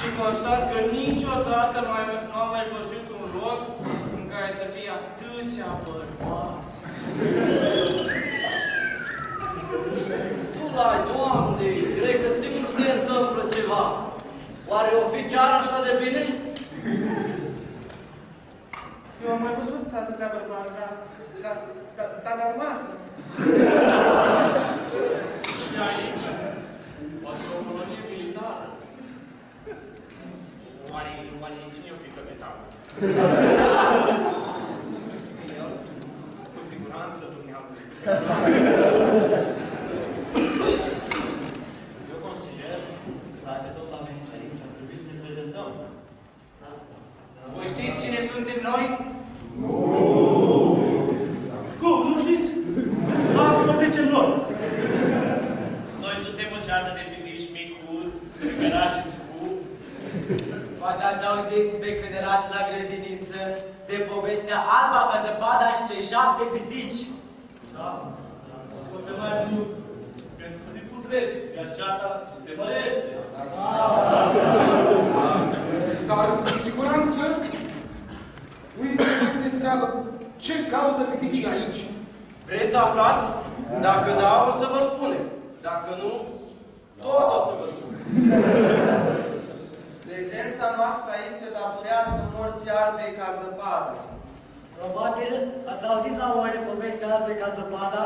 Și constat că niciodată nu am mai văzut un loc în care să fie atâția bărbați. Tu l-ai, Doamne, cred că sigur se întâmplă ceva. Oare o fi chiar așa de bine? Eu am mai văzut atâția bărbați, dar în armată. Și aici, poate o colonie militară. Oare cine o fi capitan? Cu siguranță dumneavoastră. Eu consider că dacă tot am venit aici, ar trebui să ne prezentăm. Voi știți cine suntem noi? Cum? Nu știți? Azi vă zicem lor. Noi suntem o ceată de pitiși micuți, drăgărași și scupi. Poate ați auzit pe când erați la grădiniță de povestea Alba ca zăpada și cei 7 pitici. Da? Suntem mai mulți. Pentru că timpul trece, iar ceata se mărește. Dar, cu siguranță, unii dintre voi se întreabă ce caută piticii aici. Vreți să aflați? Dacă da, o să vă spunem. Dacă nu, tot o să vă spunem. Prezența noastră aici se datorează morții Albei ca zăpadă. Probabil ați auzit la ore povestea Albei ca zăpada,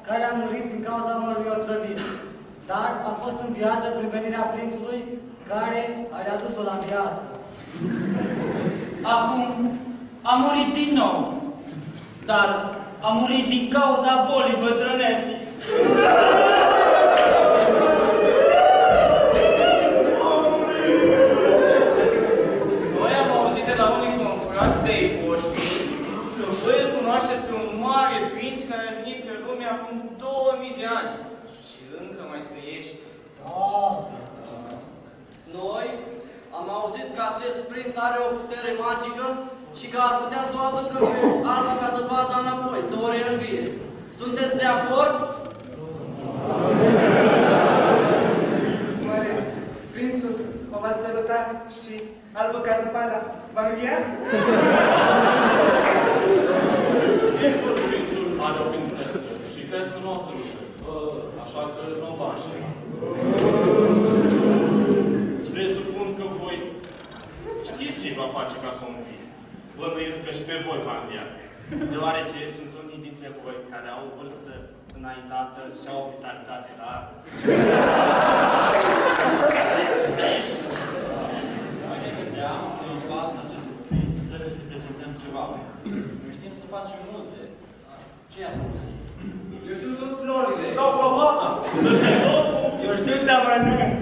care a murit din cauza mărului otrăvit, dar a fost înviată prin venirea prințului, care a readus-o la viață. Acum a murit din nou, dar a murit din cauza bolii bătrâneții. Noi am auzit de la unii confrați de ei voștri că voi îl cunoașteți pe un mare prinț care a venit pe lume acum 2000 de ani și încă mai trăiește. Noi am auzit că acest prinț are o putere magică și că ar putea să o aducă pe Alba ca zăpada înapoi, să o reînvie. Sunteți de acord? Oare prințul o va săruta și Albă ca zăpada va învia? Sigur, prințul are o prințesă și cred că nu o să rupă. Așa că nu va înșela. Presupun că voi știți ce va face ca să o învie. Bănuiesc că și pe voi va învia. Deoarece sunt unii dintre voi care au o vârstă înaintată și au o vitalitate rară. Noi ne gândeam că în fața acestui prinț trebuie să prezentăm ceva. Noi știm să facem multe. Ce am folosit? Eu știu, sunt florile. Sau probata! Eu știu să mănânc.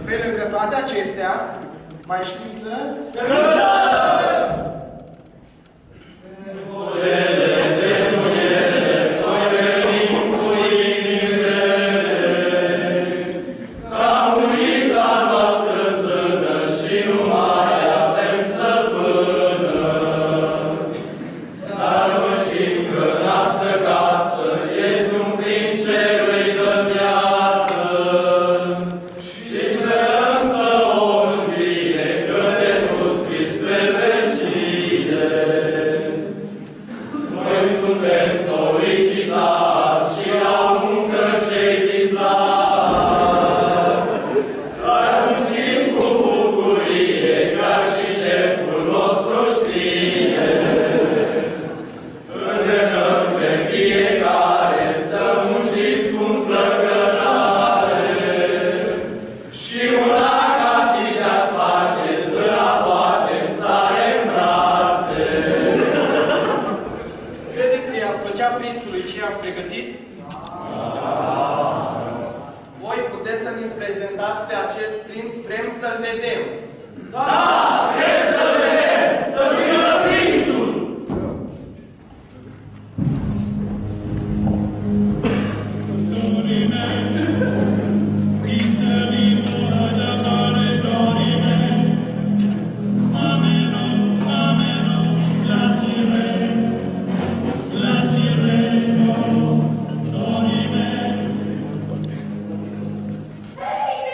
Pe lângă toate acestea, mai știm să... Voi puteți să-mi prezentați pe acest prinț, vrem să-l vedem. Hey,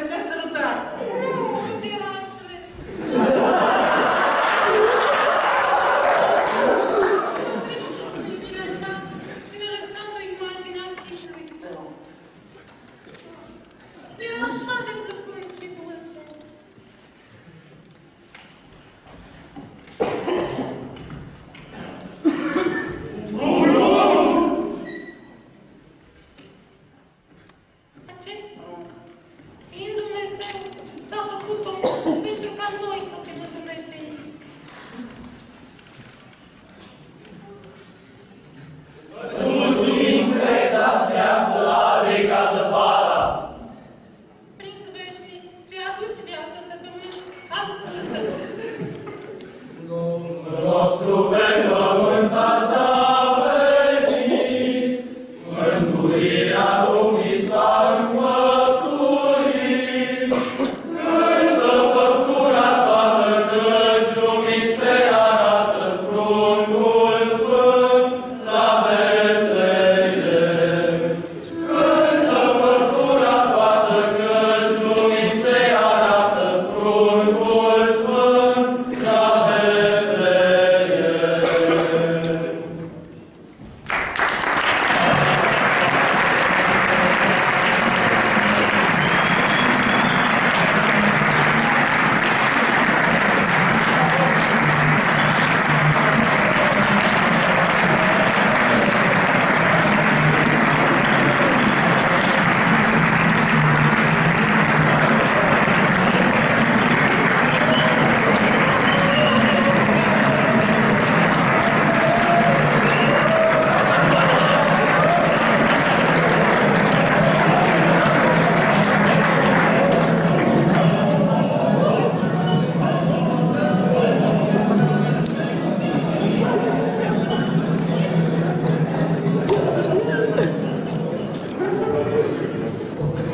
te sărutat. Nu, îngerașule. Iubirea sa și ne lăsat o imagine a fiului său. Era așa de plăcut și dulce. Acest prunc, fiind Dumnezeu, s-a făcut om pentru ca noi să